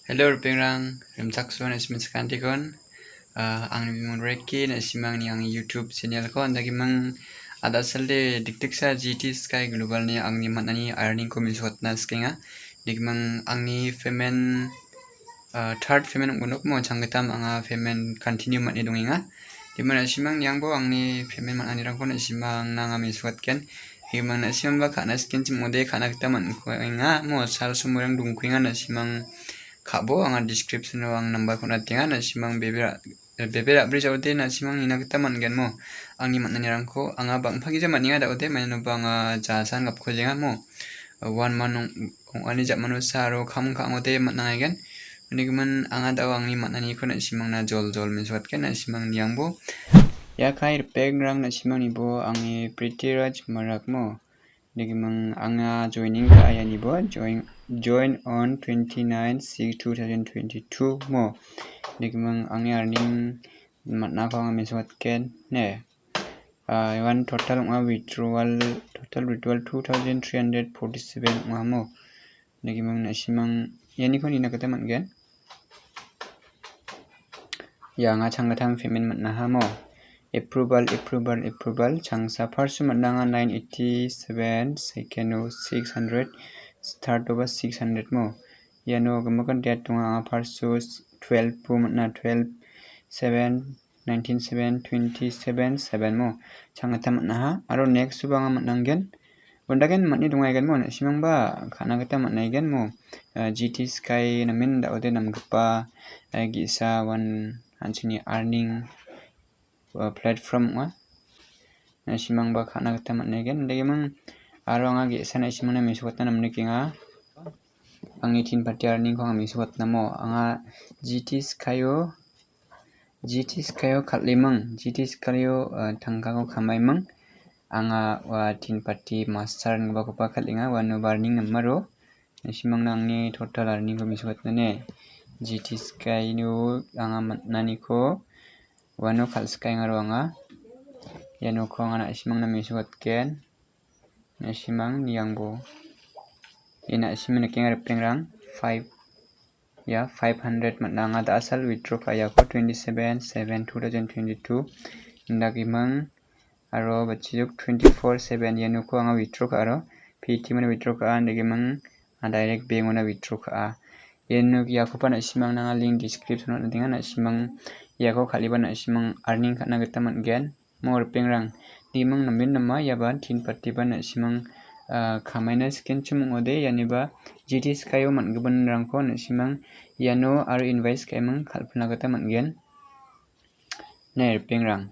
Hello pengrang rimtakso na simen sekanti kon ang bimong reki na simang ni ang YouTube channel ko andagi mang ada salde diktik sa GT Sky Global ni ang ni manani earning ko miswat na skinga digmang ang ni payment third payment unok mo changgetam anga payment continue man ni donginga dimana simang yang bo ang ni payment man anirang ko na simang nanga miswat ken himang na simang ba kana skin mode kana kita man ko nga mo sal sumurang dungkuinga na simang kabo ang description ang number ko natinga na simang bebera bridge aude na simang ina kita man mo ang ni man nirang ko ang bang phagi jaman ninga da aude man no bang jasan gap ko jenga mo one man kung ani jak manusa ro kham kham aude man na gen ni man ang da ang ni man ni ko na simang na jol min swat ken na simang niang bo ya kai peg rang na simang ni bo ang ni pretty raj marak mo Nigmang anga joining ka ayan ibo join on 29/6/2022 mo nigmang ang earning matna ko nga miswat ken ne one total withdrawal 2347 mo nigmang nasimang yani ko ni nakataman gen ya nga changatang payment matna ha mo approval changsa first matnanga 987 second 600 start over 600 mo yano gamakan date tunga first 12 po matna 12 7 19 7 27 7 mo changata matna ha aro next subanga matnanggen bondagen matni dungai mo simang ba khana gata matnai gen mo GT Sky namin da ode namgpa gisa one anchini earning platform wa simang ba khana gata matnai gen degemang aro anga ge sana simang na miswatna namne kinga angni tin party earning ko anga miswatna mo anga GT Skyo khatlimang GT Skyo thangka ko khamaimang anga wa tin party master ngba ko pa khatlinga wa no earning namaro simang na angni total earning ko miswatna ne GT Skyo anga matnani ko wano khalskai ngaro anga yano ko anga simang na miswat ken na simang niangbo ina simang kengar pengrang 500 matna anga da asal withdraw kaya ko 27/7/2022 indagimang aro bachijuk 24/7 yano ko anga withdraw ka aro PT mana withdraw ka indagimang direct bank mana withdraw ka yano yako pa na simang na link description na tinga na simang yako khaliba na simang earning kana gata man gen more pengrang dimang namin nama yaban tin party ba na simang kamaina skin chumung ode yaniba GT Skyo man gaban rangko na simang yano aro invite kaimang khalpna gata man gen ner pengrang